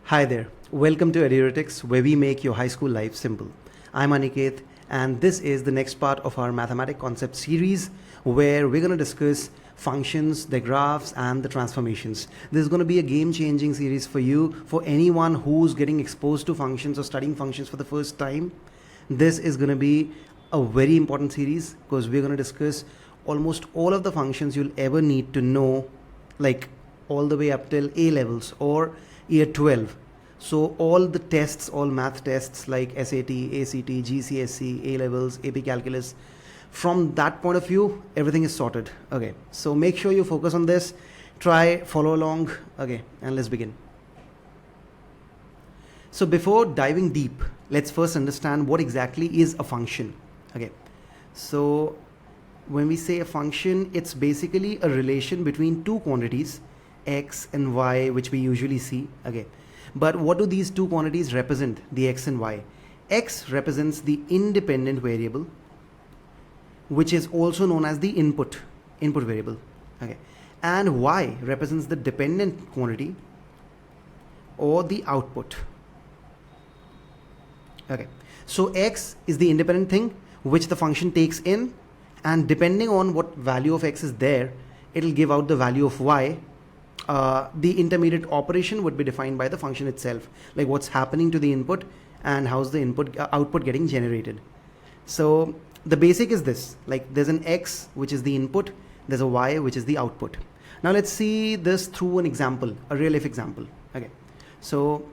Hi there, welcome to Eduretics, where we make your high school life simple. I'm Aniket, and this is the next part of our mathematic concept series where we're going to discuss functions, the graphs, and the transformations. This is going to be a game-changing series for you, for anyone who's getting exposed to functions or studying functions for the first time. This is going to be a very important series because we're going to discuss almost all of the functions you'll ever need to know, like all the way up till A levels or year 12. So all the tests, all math tests like SAT, ACT, GCSE, A levels, AP calculus, from that point of view, everything is sorted. Okay, so make sure you focus on this, try, follow along. Okay, and let's begin. So before diving deep, let's first understand what exactly is a function. Okay, so when we say a function, it's basically a relation between two quantities, x and y, which we usually see. Okay, but what do these two quantities represent, the x and y? X represents the independent variable, which is also known as the input variable. Okay, and y represents the dependent quantity or the output. Okay, so x is the independent thing which the function takes in, and depending on what value of x is there, it'll give out the value of y. The intermediate operation would be defined by the function itself, like what's happening to the input and how's the output getting generated. So the basic is this, like there's an x which is the input, there's a y which is the output. Now let's see this through an example, a real life example. Okay, so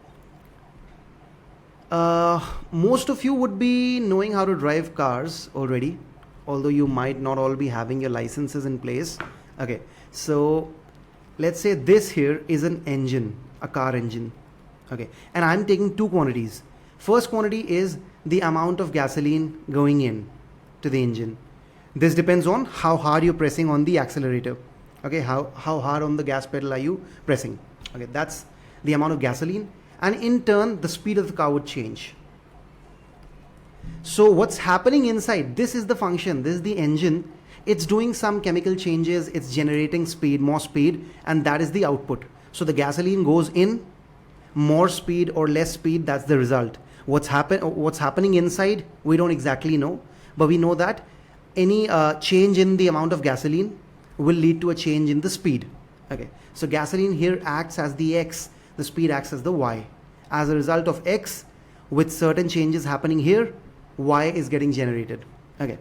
most of you would be knowing how to drive cars already, although you might not all be having your licenses in place. Okay, so let's say this here is an engine, a car engine. Okay, and I'm taking two quantities. First quantity is the amount of gasoline going in to the engine. This depends on how hard you're pressing on the accelerator. Okay, how hard on the gas pedal are you pressing? Okay, that's the amount of gasoline, and in turn the speed of the car would change. So what's happening inside, this is the function, this is the engine. It's doing some chemical changes, it's generating speed, more speed, and that is the output. So the gasoline goes in, more speed or less speed, that's the result. What's happening inside, we don't exactly know, but we know that any change in the amount of gasoline will lead to a change in the speed. Okay, so gasoline here acts as the x, the speed acts as the y. As a result of x, with certain changes happening here, y is getting generated. Okay,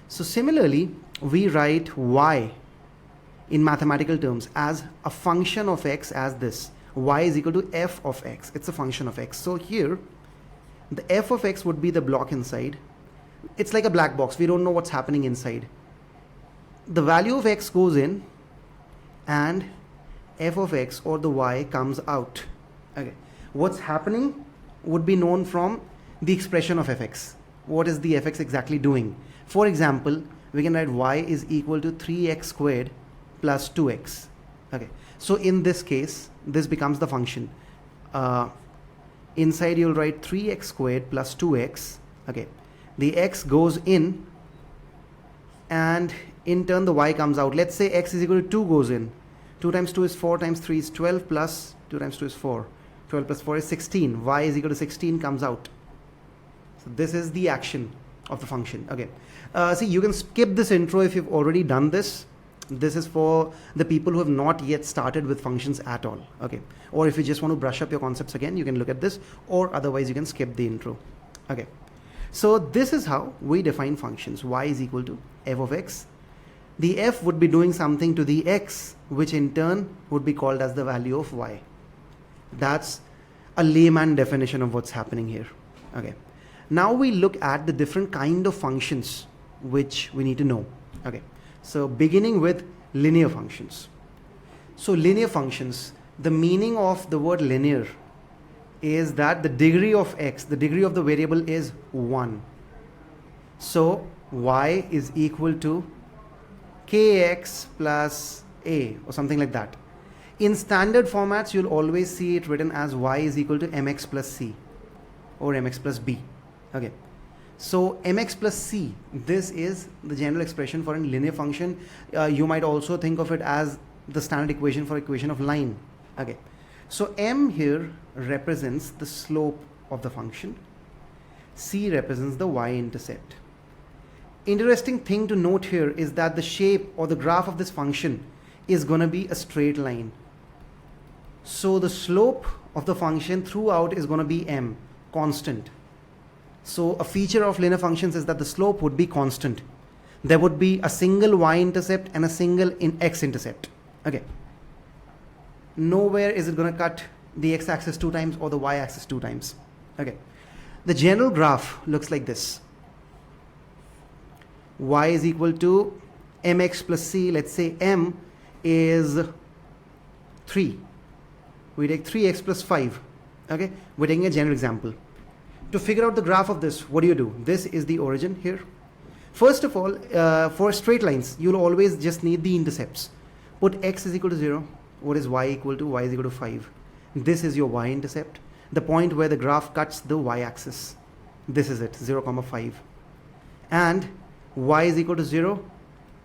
so similarly, we write y in mathematical terms as a function of x as this. Y is equal to f of x. It's a function of x. So here, the f of x would be the block inside. It's like a black box. We don't know what's happening inside. The value of x goes in and f of x or the y comes out. Okay, what's happening would be known from the expression of fx. What is the fx exactly doing? For example, we can write y is equal to 3x squared plus 2x. Okay, so in this case, this becomes the function. Inside you'll write 3x squared plus 2x. Okay, the x goes in and in turn the y comes out. Let's say x is equal to 2 goes in. 2 times 2 is 4 times 3 is 12 plus 2 times 2 is 4. 12 plus 4 is 16. Y is equal to 16 comes out. So this is the action of the function. Okay, see, you can skip this intro if you've already done this. This is for the people who have not yet started with functions at all. Okay, or if you just want to brush up your concepts again, you can look at this, or otherwise you can skip the intro. Okay, so this is how we define functions. Y is equal to f of x. The f would be doing something to the x, which in turn would be called as the value of y. That's a layman definition of what's happening here. Okay, now we look at the different kind of functions which we need to know. Okay, so beginning with linear functions. So linear functions, the meaning of the word linear is that the degree of x, the degree of the variable is 1. So y is equal to kx plus a or something like that. In standard formats, you'll always see it written as y is equal to mx plus c or mx plus b. Okay, So mx plus c, this is the general expression for a linear function. You might also think of it as the standard equation for equation of line. Okay, so m here represents the slope of the function, c represents the y-intercept. Interesting thing to note here is that the shape or the graph of this function is going to be a straight line. So the slope of the function throughout is going to be m, constant. So a feature of linear functions is that the slope would be constant. There would be a single y-intercept and a single x-intercept. Okay. Nowhere is it going to cut the x-axis 2 times or the y-axis 2 times. Okay. The general graph looks like this. Y is equal to mx plus c. Let's say m is 3. We take 3x plus 5. Okay. We're taking a general example. To figure out the graph of this, what do? This is the origin here. First of all, for straight lines, you'll always just need the intercepts. Put x is equal to 0. What is y equal to? Y is equal to 5. This is your y-intercept, the point where the graph cuts the y-axis. This is it, 0, 5. And y is equal to 0.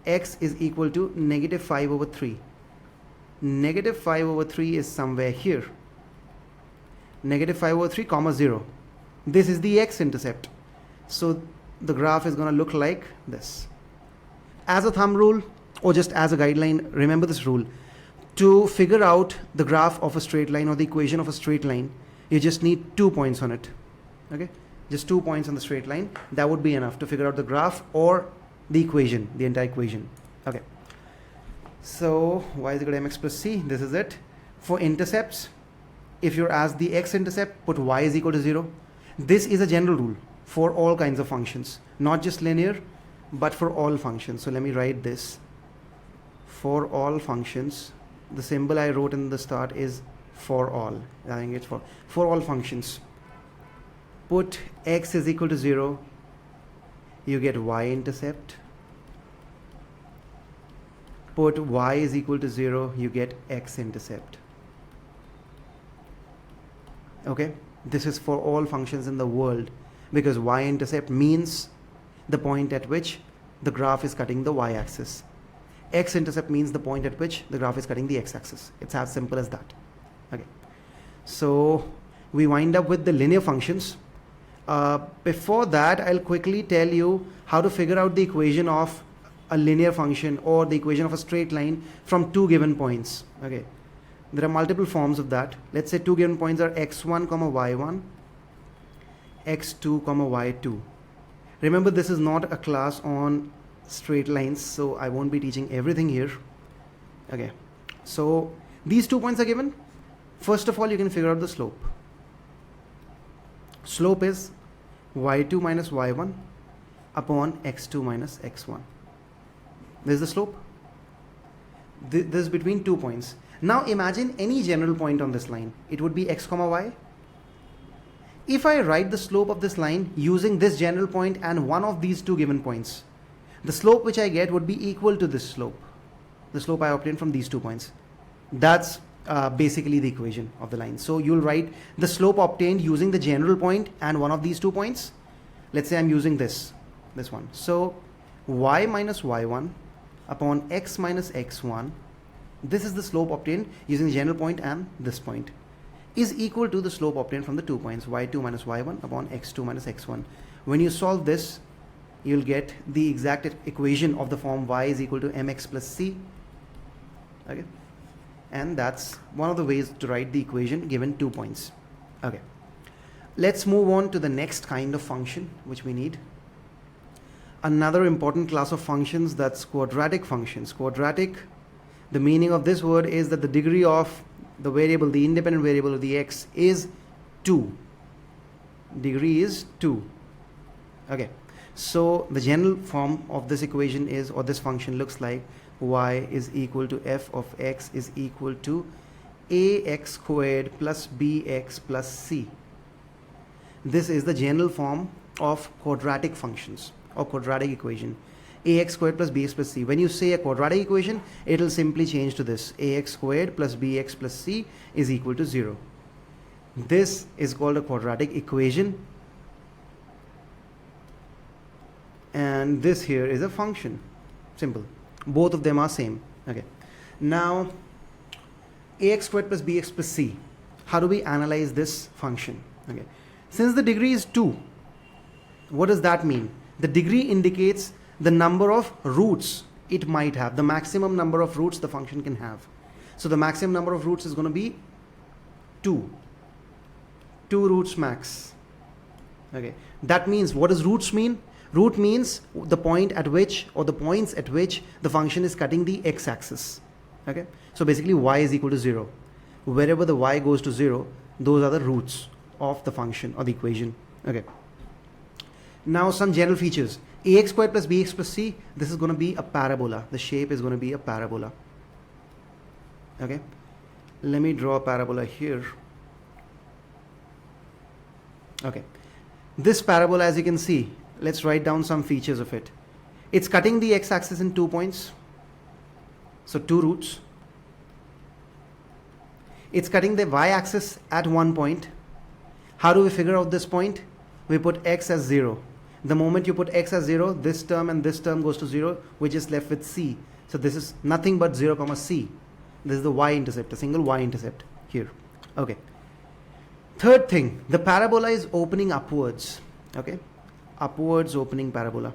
X is equal to negative 5 over 3. Negative 5 over 3 is somewhere here. Negative 5 over 3, comma 0. This is the x-intercept. So the graph is going to look like this. As a thumb rule, or just as a guideline, remember this rule. To figure out the graph of a straight line or the equation of a straight line, you just need 2 points on it. Okay? Just 2 points on the straight line. That would be enough to figure out the graph or the equation, the entire equation. Okay. So y is equal to mx plus c. This is it. For intercepts, if you're asked the x-intercept, put y is equal to 0. This is a general rule for all kinds of functions, not just linear, but for all functions. So let me write this. For all functions, the symbol I wrote in the start is for all. I think it's for all functions. Put x is equal to 0. You get y-intercept. Put y is equal to 0. You get x-intercept. Okay. This is for all functions in the world, because y-intercept means the point at which the graph is cutting the y-axis. X-intercept means the point at which the graph is cutting the x-axis. It's as simple as that. Okay. So we wind up with the linear functions. Before that, I'll quickly tell you how to figure out the equation of a linear function or the equation of a straight line from 2 given points. Okay. There are multiple forms of that. Let's say 2 given points are x1, y1, x2, y2. Remember, this is not a class on straight lines, so I won't be teaching everything here. Okay. So these 2 points are given. First of all, you can figure out the slope. Slope is y2 minus y1 upon x2 minus x1. This is the slope. This is between 2 points. Now imagine any general point on this line. It would be x, y. If I write the slope of this line using this general point and one of these 2 given points, the slope which I get would be equal to this slope. The slope I obtained from these 2 points. That's basically the equation of the line. So you'll write the slope obtained using the general point and one of these 2 points. Let's say I'm using this one. So y minus y1 upon x minus x1, this is the slope obtained using the general point and this point, is equal to the slope obtained from the 2 points, y2 minus y1 upon x2 minus x1. When you solve this, you'll get the exact equation of the form y is equal to mx plus c. Okay. And that's one of the ways to write the equation given 2 points. Okay. Let's move on to the next kind of function which we need. Another important class of functions, that's quadratic functions. Quadratic, the meaning of this word is that the degree of the variable, the independent variable of the x is 2. Degree is 2. Okay. So the general form of this equation is, or this function looks like, y is equal to f of x is equal to ax squared plus bx plus c. This is the general form of quadratic functions or quadratic equation. Ax squared plus bx plus c. When you say a quadratic equation, it will simply change to this: ax squared plus bx plus c is equal to 0. This is called a quadratic equation. and this here is a function. Simple. Both of them are same. Okay. Now ax squared plus bx plus c. How do we analyze this function? Okay. Since the degree is 2, what does that mean? The degree indicates the number of roots it might have, the maximum number of roots the function can have. So the maximum number of roots is going to be 2. 2 roots max. Okay. That means, what does roots mean? Root means the point at which, or the points at which the function is cutting the x-axis. Okay. So basically y is equal to 0. Wherever the y goes to 0, those are the roots of the function or the equation. Okay. Now some general features. Ax squared plus bx plus c, this is going to be a parabola. The shape is going to be a parabola. Okay. Let me draw a parabola here. Okay. This parabola, as you can see, let's write down some features of it. It's cutting the x-axis in 2 points. So 2 roots. It's cutting the y-axis at 1 point. How do we figure out this point? We put x as 0. The moment you put x as 0, this term and this term goes to 0. We're just left with c. So this is nothing but 0 comma c. This is the y-intercept, a single y-intercept here. Okay. Third thing, the parabola is opening upwards. Okay. Upwards opening parabola.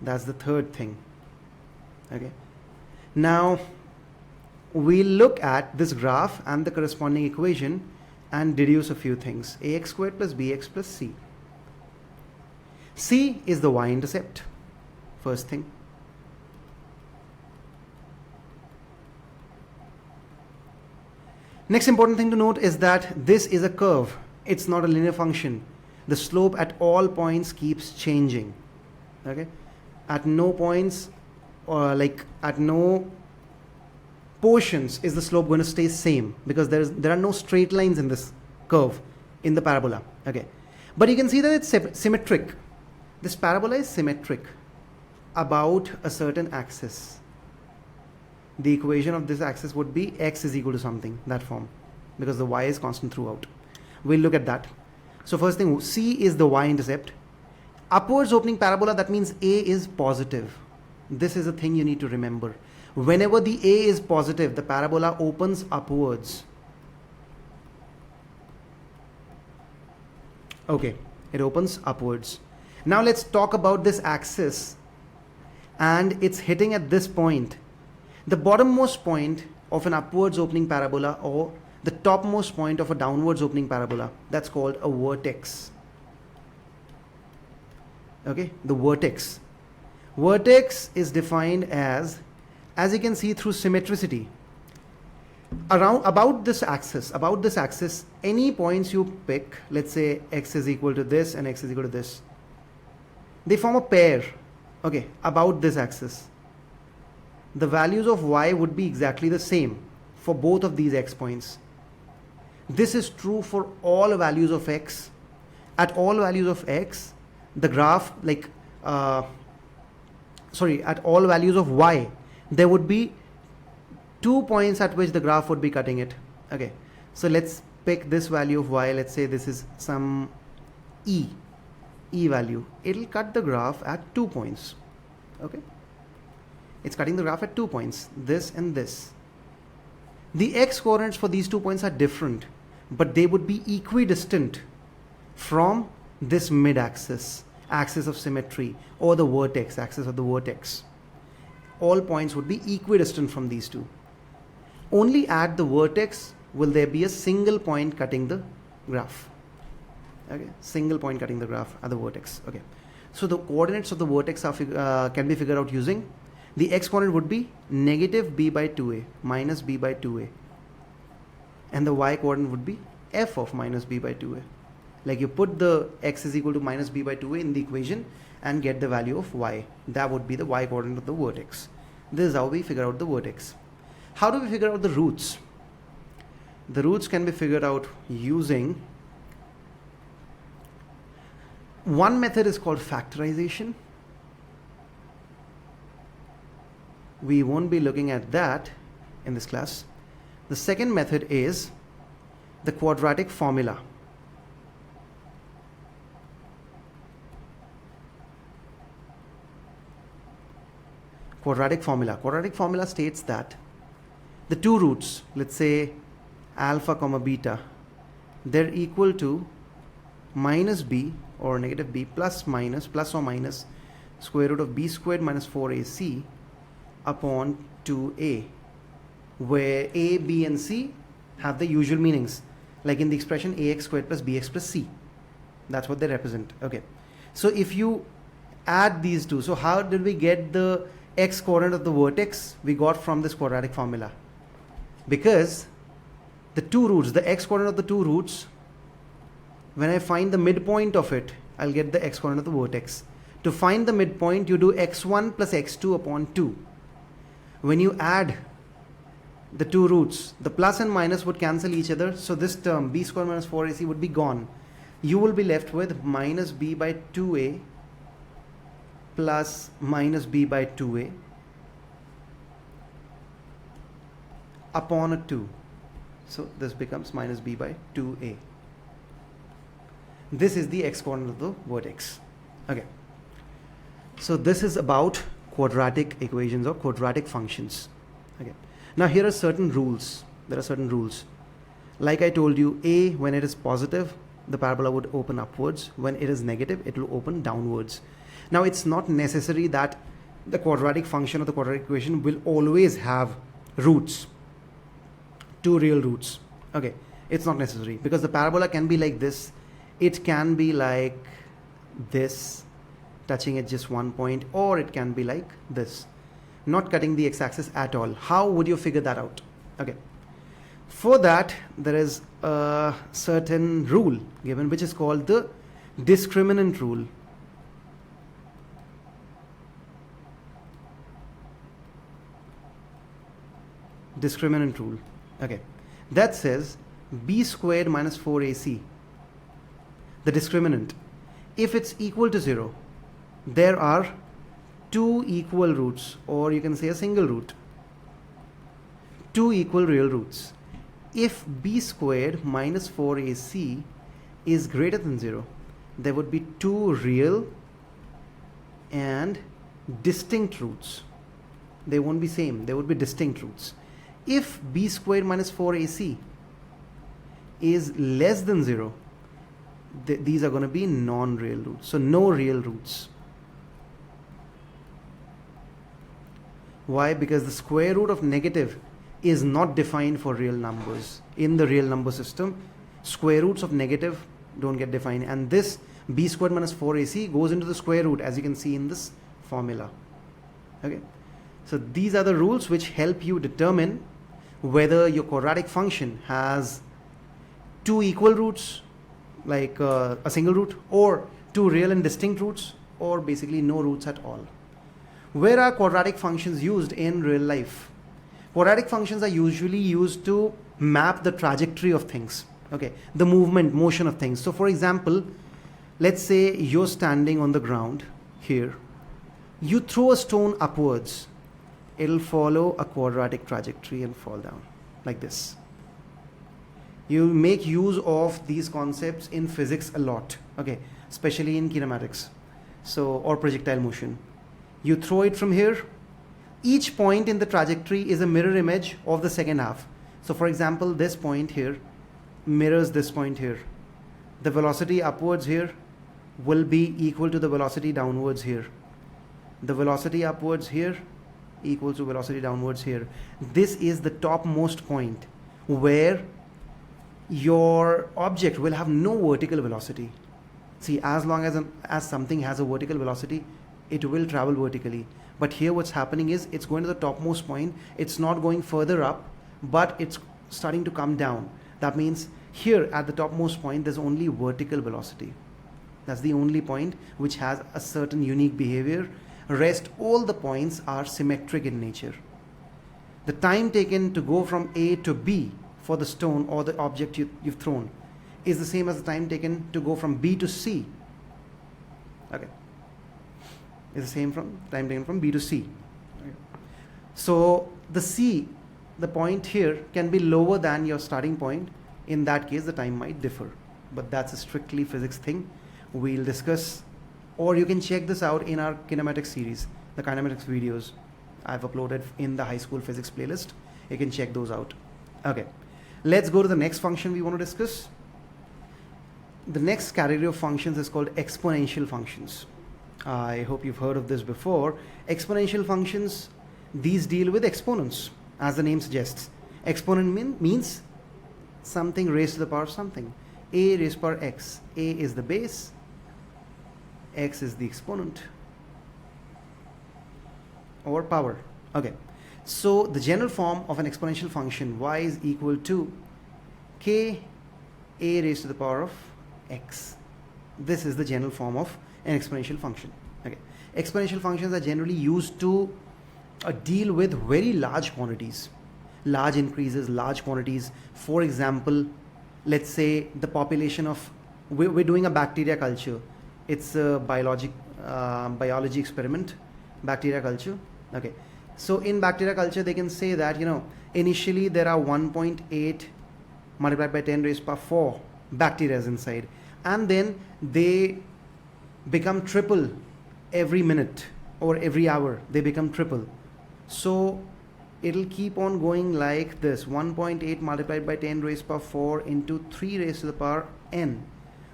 That's the third thing. Okay. Now we'll look at this graph and the corresponding equation and deduce a few things. Ax squared plus bx plus c. C is the y-intercept. First thing. Next important thing to note is that this is a curve. It's not a linear function. The slope at all points keeps changing. Okay. At no points, or like at no portions is the slope going to stay same, because there are no straight lines in this curve in the parabola. Okay. But you can see that it's symmetric. This parabola is symmetric about a certain axis. The equation of this axis would be x is equal to something, that form, because the y is constant throughout. We'll look at that. So first thing, C is the y-intercept. Upwards opening parabola, that means A is positive. This is a thing you need to remember. Whenever the A is positive, the parabola opens upwards. Okay, it opens upwards. Now let's talk about this axis, and it's hitting at this point. The bottommost point of an upwards opening parabola, or the topmost point of a downwards opening parabola, that's called a vertex. Okay, the vertex. Vertex is defined as you can see through symmetricity. About this axis, any points you pick, let's say x is equal to this and x is equal to this, they form a pair. Okay, about this axis. The values of y would be exactly the same for both of these x points. This is true for all values of x. At all values of x, the graph, at all values of y, there would be 2 points at which the graph would be cutting it. Okay, so let's pick this value of y. Let's say this is some e value. It'll cut the graph at 2 points. Okay, it's cutting the graph at 2 points, this and this. The x coordinates for these 2 points are different, but they would be equidistant from this mid-axis, axis of symmetry, or the vertex, axis of the vertex. All points would be equidistant from these two. Only at the vertex will there be a single point cutting the graph. Okay, single point cutting the graph at the vertex. Okay, so the coordinates of the vertex are can be figured out using, the x coordinate would be negative b by 2a minus b by 2a, and the y coordinate would be f of minus b by 2a. Like you put the x is equal to minus b by 2a in the equation and get the value of y. That would be the y coordinate of the vertex. This is how we figure out the vertex. How do we figure out the roots? The roots can be figured out using, one method is called factorization. We won't be looking at that in this class. The second method is the quadratic formula. quadratic formula. Quadratic formula states that the two roots, let's say alpha comma beta, they're equal to minus b or negative b plus or minus square root of b squared minus 4ac upon 2a, where a, b and c have the usual meanings, like in the expression ax squared plus bx plus c. That's what they represent. Okay, so if you add these two, so how did we get the x coordinate of the vertex? We got from this quadratic formula, because the two roots, the x coordinate of the two roots, when I find the midpoint of it, I'll get the x coordinate of the vertex. To find the midpoint, you do x1 plus x2 upon 2. When you add the two roots, the plus and minus would cancel each other, so this term b squared minus 4ac would be gone. You will be left with minus b by 2a plus minus b by 2a upon a 2. So this becomes minus b by 2a. This is the x coordinate of the vertex. Okay. So this is about quadratic equations or quadratic functions. Okay. Now here are certain rules. There are certain rules. Like I told you, a, when it is positive, the parabola would open upwards. When it is negative, it will open downwards. Now it's not necessary that the quadratic function or the quadratic equation will always have roots, two real roots. Okay, it's not necessary, because the parabola can be like this, it can be like this, touching at just one point, or it can be like this, not cutting the x-axis at all. How would you figure that out? Okay, for that there is a certain rule given, which is called the discriminant rule. Discriminant rule. Okay, that says b squared minus 4ac, the discriminant, if it's equal to 0, there are two equal roots, or you can say a single root, two equal real roots. If b squared minus 4ac is greater than 0, there would be two real and distinct roots. They won't be same, they would be distinct roots. If b squared minus 4ac is less than 0, these are going to be non-real roots, so no real roots. Why? Because the square root of negative is not defined for real numbers. In the real number system, square roots of negative don't get defined, and this b squared minus 4ac goes into the square root, as you can see in this formula. Okay, so these are the rules which help you determine whether your quadratic function has two equal roots, like a single root, or two real and distinct roots, or basically no roots at all. Where are quadratic functions used in real life? Quadratic functions are usually used to map the trajectory of things, okay, the motion of things. So for example, let's say you're standing on the ground here, you throw a stone upwards, it'll follow a quadratic trajectory and fall down like this. You make use of these concepts in physics a lot, okay, especially in kinematics, so, or projectile motion. You throw it from here, each point in the trajectory is a mirror image of the second half. So for example, this point here mirrors this point here. The velocity upwards here will be equal to the velocity downwards here. The velocity upwards here equals to velocity downwards here. This is the topmost point where your object will have no vertical velocity. See, as long as something has a vertical velocity, it will travel vertically. But here what's happening is it's going to the topmost point, it's not going further up, but it's starting to come down. That means here at the topmost point there's only vertical velocity. That's the only point which has a certain unique behavior. Rest all the points are symmetric in nature. The time taken to go from A to B for the stone or the object you've thrown is the same as the time taken to go from B to C. Okay, it's the same from time taken from B to C. Okay. So the C, the point here, can be lower than your starting point. In that case, the time might differ, but that's a strictly physics thing. We'll discuss, or you can check this out in our kinematics series, the kinematics videos. I've uploaded in the high school physics playlist. You can check those out. Okay, let's go to the next function we want to discuss. The next category of functions is called exponential functions. I hope you've heard of this before. Exponential functions, these deal with exponents, as the name suggests. Exponent means something raised to the power of something. A raised to the power x. A is the base, x is the exponent or power. Okay, so the general form of an exponential function, y is equal to k a raised to the power of x. This is the general form of an exponential function. Okay, exponential functions are generally used to deal with very large quantities, large increases, large quantities. For example, let's say the population of, we're doing a bacteria culture. It's a biology experiment, bacteria culture. Okay, so in bacteria culture they can say that, you know, initially there are 1.8 multiplied by 10 raised to the power 4 bacteria inside, and then they become triple every minute or every hour. They become triple. So it'll keep on going like this: 1.8 multiplied by 10 raised to the power 4 into 3 raised to the power n,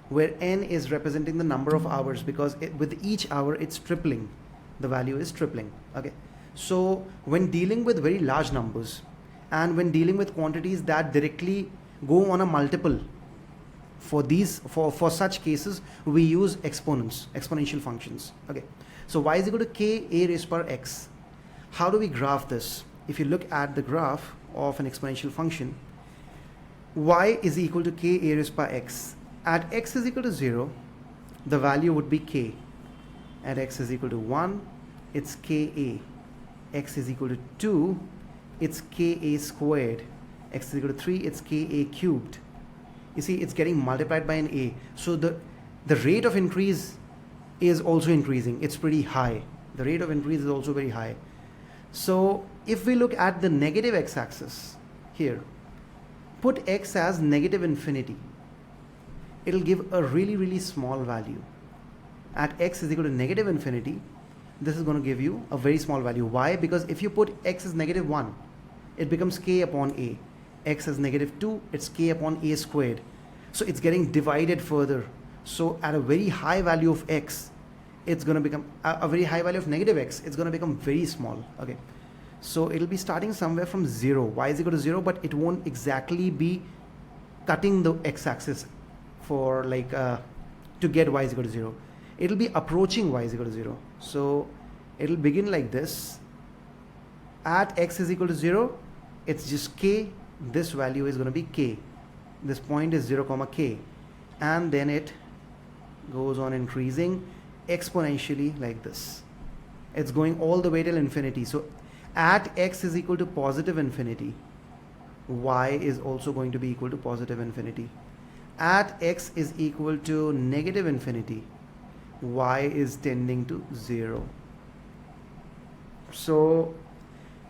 where n is representing the number of hours, because with each hour it's tripling. The value is tripling. Okay, so when dealing with very large numbers and when dealing with quantities that directly go on a multiple, for such cases we use exponents, exponential functions. Okay, so y is equal to k a raised to the power x. How do we graph this? If you look at the graph of an exponential function, y is equal to k a raised to the power x. At x is equal to 0, the value would be k. At x is equal to 1, it's ka. X is equal to 2, it's ka squared. X is equal to 3, it's ka cubed. You see, it's getting multiplied by an a. So the rate of increase is also increasing. It's pretty high. The rate of increase is also very high. So if we look at the negative x-axis here, put x as negative infinity, it'll give a really, really small value. At x is equal to negative infinity, this is going to give you a very small value. Why? Because if you put x as negative 1, it becomes k upon a. X as negative 2, it's k upon a squared. So it's getting divided further. So at a very high value of x, it's going to become a very high value of negative x, it's going to become very small. Okay, so it'll be starting somewhere from 0. Y is equal to 0, but it won't exactly be cutting the x-axis for like to get y is equal to 0. It'll be approaching y is equal to 0. So it'll begin like this. At x is equal to 0, it's just k. This value is going to be k. This point is 0 comma k, and then it goes on increasing exponentially like this. It's going all the way till infinity. So at x is equal to positive infinity, y is also going to be equal to positive infinity. At x is equal to negative infinity, y is tending to 0. So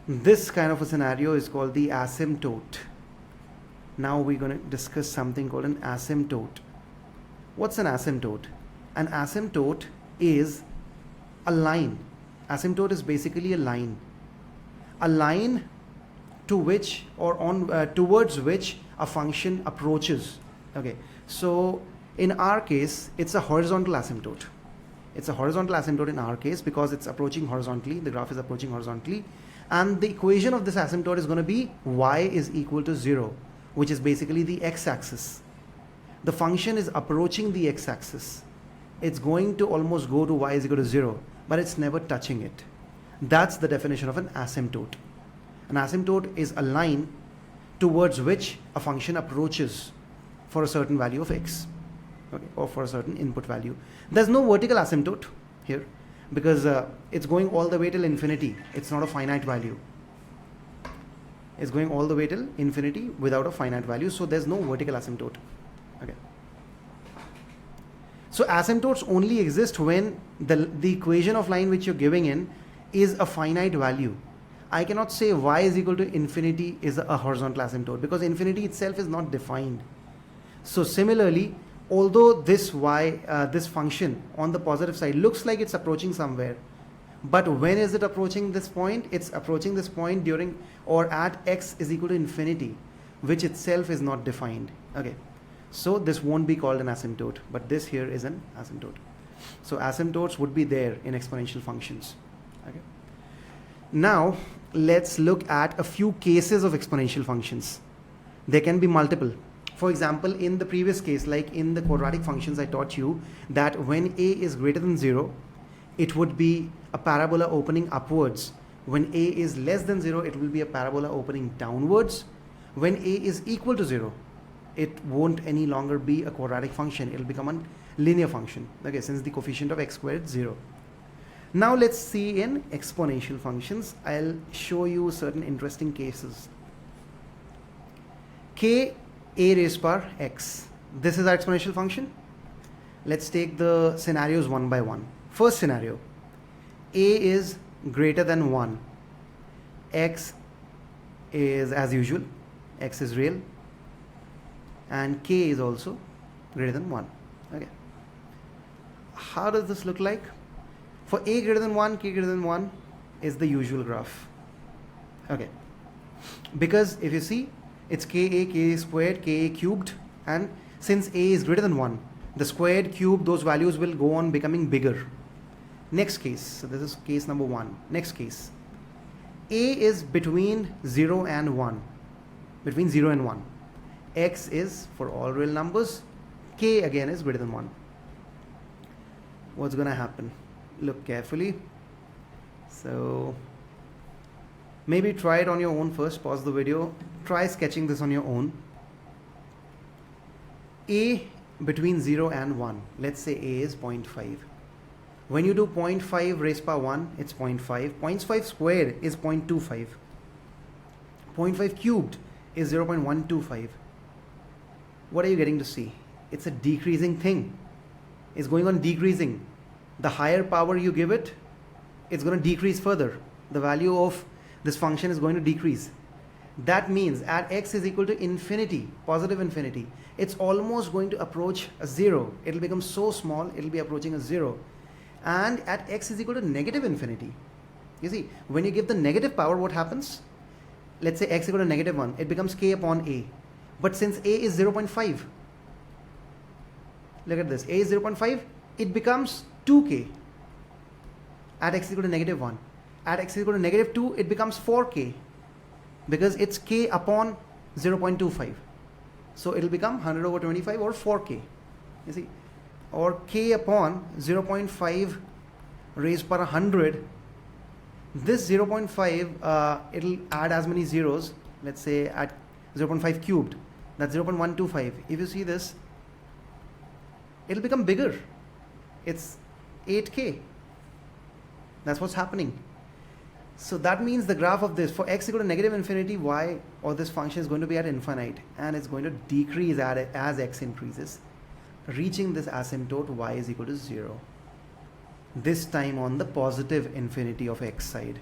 this kind of a scenario is called the asymptote. Now we're going to discuss something called an asymptote. What's an asymptote? An asymptote is a line. Asymptote is basically a line to which or on towards which a function approaches. Okay, so in our case it's a horizontal asymptote. It's a horizontal asymptote in our case because it's approaching horizontally. The graph is approaching horizontally, and the equation of this asymptote is going to be y is equal to 0, which is basically the x-axis. The function is approaching the x-axis. It's going to almost go to y is equal to 0, but it's never touching it. That's the definition of an asymptote. An asymptote is a line towards which a function approaches for a certain value of x, okay, or for a certain input value. There's no vertical asymptote here because it's going all the way till infinity. It's not a finite value. It's going all the way till infinity without a finite value, so there's no vertical asymptote. Okay. So asymptotes only exist when the equation of line which you're giving in is a finite value. I cannot say y is equal to infinity is a horizontal asymptote because infinity itself is not defined. So similarly, although this y, this function on the positive side looks like it's approaching somewhere, But when is it approaching this point? It's approaching this point during or at x is equal to infinity, which itself is not defined. Okay, so this won't be called an asymptote, but this here is an asymptote. So asymptotes would be there in exponential functions. Okay. Now let's look at a few cases of exponential functions. There can be multiple. For example, in the previous case, like in the quadratic functions, I taught you that when a is greater than 0, it would be a parabola opening upwards. When a is less than 0, it will be a parabola opening downwards. When a is equal to 0, it won't any longer be a quadratic function. It will become a linear function. Okay, since the coefficient of x squared is 0. Now let's see in exponential functions. I'll show you certain interesting cases. K a raised power x. This is our exponential function. Let's take the scenarios one by one. First scenario, a is greater than 1. X is, as usual, x is real, and k is also greater than 1. Okay. How does this look like? For a greater than 1, k greater than 1 is the usual graph. Okay. Because if you see, it's ka squared, ka cubed, and since a is greater than 1, the squared, cube, those values will go on becoming bigger. Next case, so this is case number 1. Next case, a is between 0 and 1. Between 0 and 1. X is for all real numbers. K again is greater than 1. What's going to happen? Look carefully. So maybe try it on your own first. Pause the video. Try sketching this on your own. A between 0 and 1. Let's say a is 0.5. When you do 0.5 raised power 1, it's 0.5. 0.5 squared is 0.25. 0.5 cubed is 0.125. What are you getting to see? It's a decreasing thing. It's going on decreasing. The higher power you give it, it's going to decrease further. The value of this function is going to decrease. That means at x is equal to infinity, positive infinity, it's almost going to approach a 0. It will become so small, it will be approaching a 0. And at x is equal to negative infinity. You see, when you give the negative power, what happens? Let's say x is equal to negative 1. It becomes k upon a. But since a is 0.5, look at this, a is 0.5, it becomes 2k at x is equal to negative 1. At x is equal to negative 2, it becomes 4k because it's k upon 0.25. So it will become 100 over 25 or 4k. You see, or k upon 0.5 raised per 100. This 0.5, it will add as many zeros. Let's say at 0.5 cubed, that's 0.125. If you see this, it will become bigger. It's 8k. That's what's happening. So that means the graph of this, for x equal to negative infinity, y or this function is going to be at infinite, and it's going to decrease as x increases, reaching this asymptote y is equal to 0. This time on the positive infinity of x side.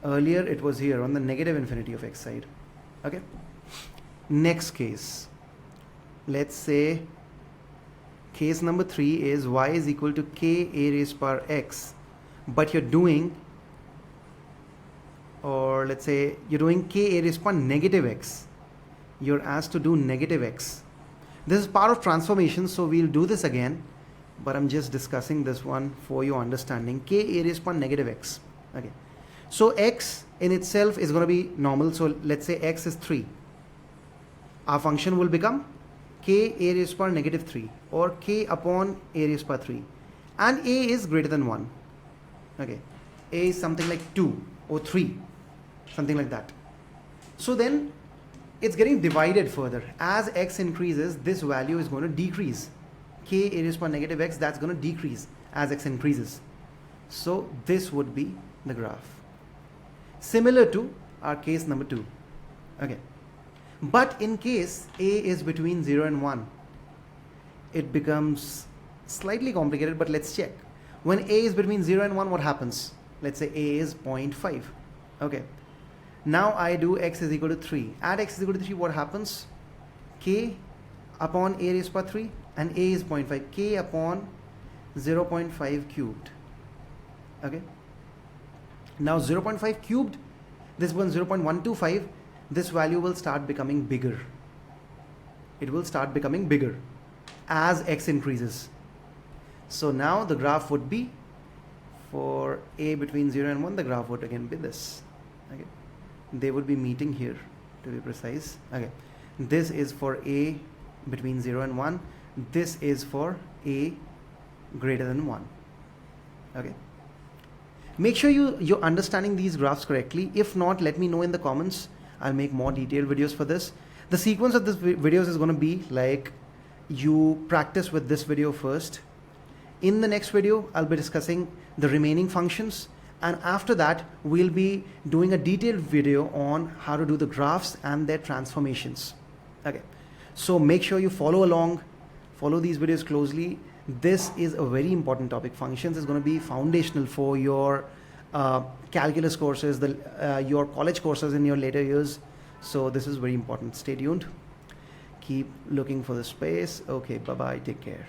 Earlier it was here on the negative infinity of x side. Okay. Next case. Let's say case number 3 is y is equal to k a raised power x, but you're doing, or let's say you're doing k a raised power negative x. You're asked to do negative x. This is part of transformation, so we'll do this again, but I'm just discussing this one for your understanding. K a raised power negative x. Okay. So x in itself is going to be normal. So let's say x is 3. Our function will become k a raised power negative 3 or k upon a raised power 3. And a is greater than 1. Okay. A is something like 2 or 3. Something like that. So then it's getting divided further. As x increases, this value is going to decrease. K a raised power negative x, that's going to decrease as x increases. So this would be the graph. Similar to our case number 2. Okay. But in case a is between 0 and 1, it becomes slightly complicated, but let's check. When a is between 0 and 1, what happens? Let's say a is 0.5. Okay. Now I do x is equal to 3. At x is equal to 3, what happens? K upon a raised power 3, and a is 0.5. K upon 0.5 cubed. Okay. Now 0.5 cubed, this one 0.125, this value will start becoming bigger. It will start becoming bigger as x increases. So now the graph would be, for a between 0 and 1, the graph would again be this. Okay, they would be meeting here, to be precise. Okay, this is for a between 0 and 1, this is for a greater than 1. Okay, make sure you're understanding these graphs correctly. If not, let me know in the comments. I'll make more detailed videos for this. The sequence of this videos is going to be like, you practice with this video first. In the next video, I'll be discussing the remaining functions, and after that we'll be doing a detailed video on how to do the graphs and their transformations. Okay, so make sure you follow along, follow these videos closely. This is a very important topic. Functions is going to be foundational for your calculus courses, your college courses in your later years. So this is very important. Stay tuned. Keep looking for the space. Okay, bye bye. Take care.